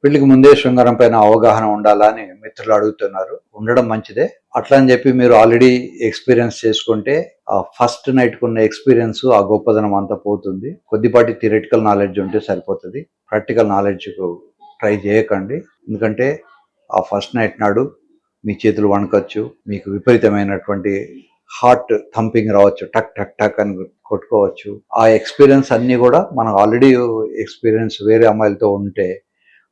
పెళ్లికి ముందే శృంగారం పైన అవగాహన ఉండాలా అని మిత్రులు అడుగుతున్నారు. ఉండడం మంచిదే. అట్లా అని చెప్పి మీరు ఆల్రెడీ ఎక్స్పీరియన్స్ చేసుకుంటే ఆ ఫస్ట్ నైట్‌కి ఉన్న ఎక్స్పీరియన్స్ ఆ గొప్పదనం అంతా పోతుంది. కొద్దిపాటి థియరిటికల్ నాలెడ్జ్ ఉంటే సరిపోతది. ప్రాక్టికల్ నాలెడ్జ్‌కు ట్రై చేయకండి. ఎందుకంటే ఆ ఫస్ట్ నైట్ నాడు మీ చేతులు వణకొచ్చు. మీకు విపరీతమైనటువంటి హార్ట్ థంపింగ్ రావచ్చు. టక్ టక్ టక్ అని కొట్టుకోవచ్చు. ఆ ఎక్స్పీరియన్స్ అన్నీ కూడా మనం ఆల్రెడీ ఎక్స్పీరియన్స్ వేరే అమ్మాయిలతో ఉంటే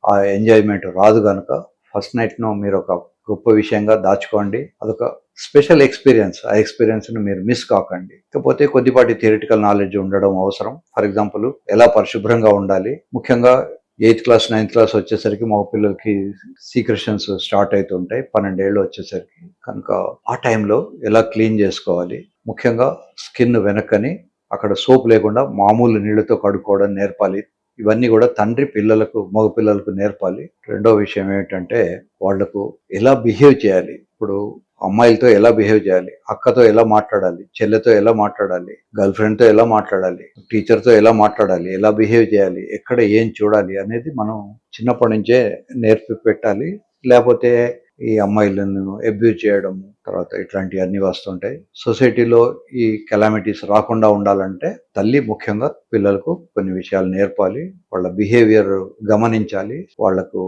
ఆ ఎంజాయ్మెంట్ రాదు కనుక ఫస్ట్ నైట్ను మీరు ఒక గొప్ప విషయంగా దాచుకోండి. అదొక స్పెషల్ ఎక్స్పీరియన్స్. ఆ ఎక్స్పీరియన్స్ను మీరు మిస్ కాకండి. ఇకపోతే కొద్దిపాటి థియరిటికల్ నాలెడ్జ్ ఉండడం అవసరం. ఫర్ ఎగ్జాంపుల్ ఎలా పరిశుభ్రంగా ఉండాలి, ముఖ్యంగా 8th క్లాస్ 9th క్లాస్ వచ్చేసరికి మా పిల్లలకి సీక్రెషన్స్ స్టార్ట్ అవుతుంటాయి. 12 ఏళ్ళు వచ్చేసరికి కనుక ఆ టైంలో ఎలా క్లీన్ చేసుకోవాలి, ముఖ్యంగా స్కిన్ వెనక్కని అక్కడ సోప్ లేకుండా మామూలు నీళ్లతో కడుక్కోవడం నేర్పాలి. ఇవన్నీ కూడా తండ్రి పిల్లలకు మగ పిల్లలకు నేర్పాలి. రెండో విషయం ఏమిటంటే వాళ్లకు ఎలా బిహేవ్ చేయాలి. ఇప్పుడు అమ్మాయిలతో ఎలా బిహేవ్ చేయాలి, అక్కతో ఎలా మాట్లాడాలి, చెల్లెతో ఎలా మాట్లాడాలి, గర్ల్ ఫ్రెండ్తో ఎలా మాట్లాడాలి, టీచర్తో ఎలా మాట్లాడాలి, ఎలా బిహేవ్ చేయాలి, ఎక్కడ ఏం చూడాలి అనేది మనం చిన్నప్పటి నుంచే నేర్పి పెట్టాలి. లేకపోతే ఈ అమ్మాయిలను అబ్యూజ్ చేయడం తర్వాత ఇట్లాంటివన్నీ వస్తుంటాయి. సొసైటీలో ఈ కెలామిటీస్ రాకుండా ఉండాలంటే తల్లి ముఖ్యంగా పిల్లలకు కొన్ని విషయాలు నేర్పాలి. వాళ్ళ బిహేవియర్ గమనించాలి. వాళ్లకు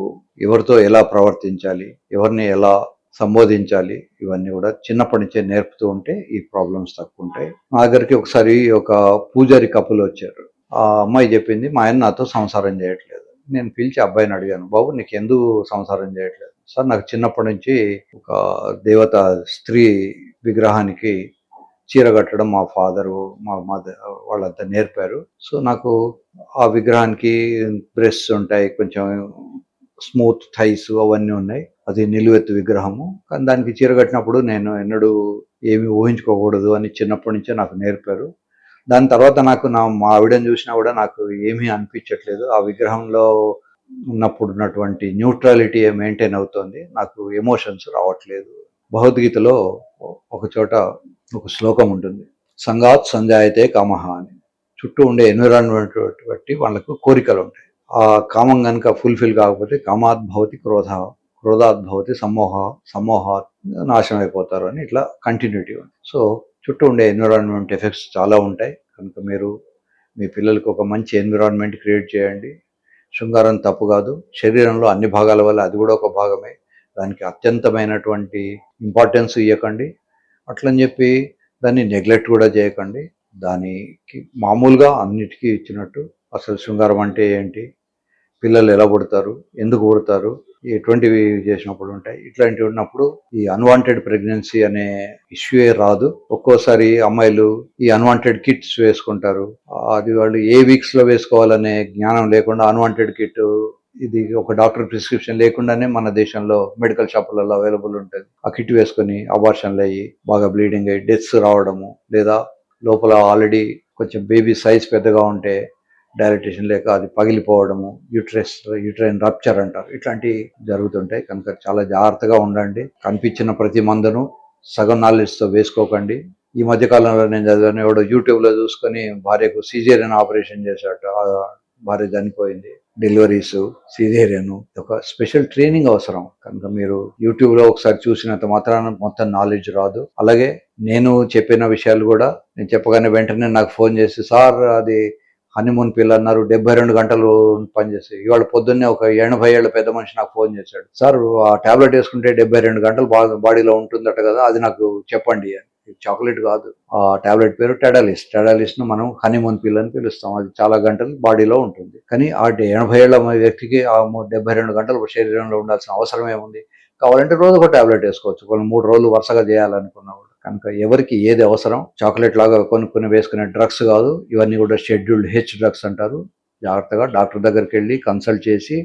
ఎవరితో ఎలా ప్రవర్తించాలి, ఎవరిని ఎలా సంబోధించాలి, ఇవన్నీ కూడా చిన్నప్పటి నుంచే నేర్పుతూ ఉంటే ఈ ప్రాబ్లమ్స్ తక్కువ ఉంటాయి. నా దగ్గరికి ఒకసారి ఒక పూజారి కపుల్ వచ్చారు. ఆ అమ్మాయి చెప్పింది, మా ఆయన నాతో సంసారం చేయట్లేదు. నేను పిలిచి అబ్బాయిని అడిగాను, బాబు నీకు ఎందుకు సంసారం చేయట్లేదు? సార్ నాకు చిన్నప్పటి నుంచి ఒక దేవత స్త్రీ విగ్రహానికి చీర కట్టడం మా ఫాదరు మా మదర్ వాళ్ళంతా నేర్పారు. సో నాకు ఆ విగ్రహానికి బ్రెస్ట్స్ ఉంటాయి, కొంచెం స్మూత్ థైస్ అవన్నీ ఉన్నాయి. అది నిలువెత్తు విగ్రహము. కానీ దానికి చీర కట్టినప్పుడు నేను ఎన్నడూ ఏమి ఊహించుకోకూడదు అని చిన్నప్పటి నుంచే నాకు నేర్పారు. దాని తర్వాత నాకు మా ఆవిడని చూసినా కూడా నాకు ఏమీ అనిపించట్లేదు. ఆ విగ్రహంలో ఉన్నప్పుడు ఉన్నటువంటి న్యూట్రాలిటీ మెయింటైన్ అవుతోంది. నాకు ఎమోషన్స్ రావట్లేదు. భగవద్గీతలో ఒక చోట ఒక శ్లోకం ఉంటుంది, సంగాత్ సంజాయతే కామహ అని. చుట్టూ ఉండే ఎన్విరాన్మెంట్ బట్టి వాళ్ళకు కోరికలు ఉంటాయి. ఆ కామం కనుక ఫుల్ఫిల్ కాకపోతే కామాత్ భవతి క్రోధ, క్రోధాత్ భవతి సమ్మోహ, సమ్మోహాత్ నాశనం అయిపోతారు అని ఇట్లా కంటిన్యూటీ ఉంది. సో చుట్టూ ఉండే ఎన్విరాన్మెంట్ ఎఫెక్ట్స్ చాలా ఉంటాయి. కనుక మీరు మీ పిల్లలకు ఒక మంచి ఎన్విరాన్మెంట్ క్రియేట్ చేయండి. శృంగారం తప్పు కాదు. శరీరంలో అన్ని భాగాల వల్ల అది కూడా ఒక భాగమే. దానికి అత్యంతమైనటువంటి ఇంపార్టెన్స్ ఇవ్వకండి. అట్లని చెప్పి దాన్ని నెగ్లెక్ట్ కూడా చేయకండి. దానికి మామూలుగా అన్నిటికీ ఇచ్చినట్టు అసలు శృంగారం అంటే ఏంటి, పిల్లలు ఎలా పుడతారు, ఎందుకు పుడతారు, ఎటువంటివి చేసినప్పుడు ఉంటాయి, ఇట్లాంటివి ఉన్నప్పుడు ఈ అన్వాంటెడ్ ప్రెగ్నెన్సీ అనే ఇష్యూయే రాదు. ఒక్కోసారి అమ్మాయిలు ఈ అన్వాంటెడ్ కిట్స్ వేసుకుంటారు. అది వాళ్ళు ఏ వీక్స్ లో వేసుకోవాలనే జ్ఞానం లేకుండా అన్వాంటెడ్ కిట్, ఇది ఒక డాక్టర్ ప్రిస్క్రిప్షన్ లేకుండానే మన దేశంలో మెడికల్ షాపులలో అవైలబుల్ ఉంటుంది. ఆ కిట్ వేసుకొని అబార్షన్లు అయ్యి బాగా బ్లీడింగ్ అయ్యి డెత్స్ రావడము, లేదా లోపల ఆల్రెడీ కొంచెం బేబీ సైజ్ పెద్దగా ఉంటే డైలటేషన్ లేక అది పగిలిపోవడము, యూట్రైన్ రప్చర్ అంటారు, ఇట్లాంటివి జరుగుతుంటాయి. కనుక చాలా జాగ్రత్తగా ఉండండి. కనిపించిన ప్రతి మందును సగం నాలెడ్జ్తో వేసుకోకండి. ఈ మధ్య కాలంలో నేను చదివాను, ఎవడో యూట్యూబ్లో చూసుకొని భార్యకు సిజేరియన్ ఆపరేషన్ చేశాట, భార్య చనిపోయింది. డెలివరీస్, సిజేరియన్, ఒక స్పెషల్ ట్రైనింగ్ అవసరం. కనుక మీరు యూట్యూబ్లో ఒకసారి చూసినంత మాత్రాన మొత్తం నాలెడ్జ్ రాదు. అలాగే నేను చెప్పిన విషయాలు కూడా నేను చెప్పగానే వెంటనే నాకు ఫోన్ చేసి, సార్ అది హనీమూన్ పిల్ల అన్నారు, 72 గంటలు పనిచేసి, ఇవాళ పొద్దున్నే ఒక 80 ఏళ్ళ పెద్ద మనిషి నాకు ఫోన్ చేశాడు, సార్ ఆ టాబ్లెట్ వేసుకుంటే 72 గంటలు బాడీలో ఉంటుందట కదా, అది నాకు చెప్పండి అని. చాక్లెట్ కాదు, ఆ టాబ్లెట్ పేరు టెడాలిస్ ను మనం హనీమూన్ పిల్ అని పిలుస్తాం. అది చాలా గంటలు బాడీలో ఉంటుంది. కానీ ఆ 80 ఏళ్ల వ్యక్తికి ఆ 72 గంటలు శరీరంలో ఉండాల్సిన అవసరం ఏముంది? కావాలంటే రోజు ఒక టాబ్లెట్ వేసుకోవచ్చు, కొన్ని 3 రోజులు వరుసగా చేయాలనుకున్నప్పుడు. కనుక ఎవరికి ఏది అవసరం, చాక్లెట్ లాగా కొనుక్కుని వేసుకునే డ్రగ్స్ కాదు. ఇవన్నీ కూడా షెడ్యూల్డ్ హెచ్ డ్రగ్స్ అంటారు. జాగ్రత్తగా డాక్టర్ దగ్గరికి వెళ్ళి కన్సల్ట్ చేసి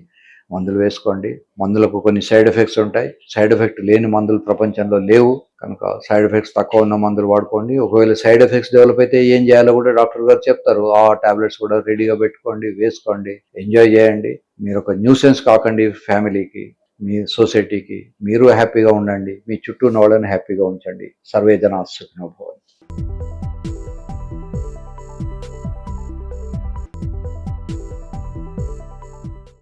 మందులు వేసుకోండి. మందులకు కొన్ని సైడ్ ఎఫెక్ట్స్ ఉంటాయి. సైడ్ ఎఫెక్ట్ లేని మందులు ప్రపంచంలో లేవు. కనుక సైడ్ ఎఫెక్ట్స్ తక్కువ ఉన్న మందులు వాడుకోండి. ఒకవేళ సైడ్ ఎఫెక్ట్స్ డెవలప్ అయితే ఏం చేయాలో కూడా డాక్టర్ గారు చెప్తారు. ఆ టాబ్లెట్స్ కూడా రెడీగా పెట్టుకోండి, వేసుకోండి, ఎంజాయ్ చేయండి. మీరు ఒక న్యూసెన్స్ కాకండి ఫ్యామిలీకి, మీ సొసైటీకి. మీరు హ్యాపీగా ఉండండి, మీ చుట్టూ ఉన్న వాళ్ళని హ్యాపీగా ఉంచండి. సర్వే జనా సుఖినో భవంతు.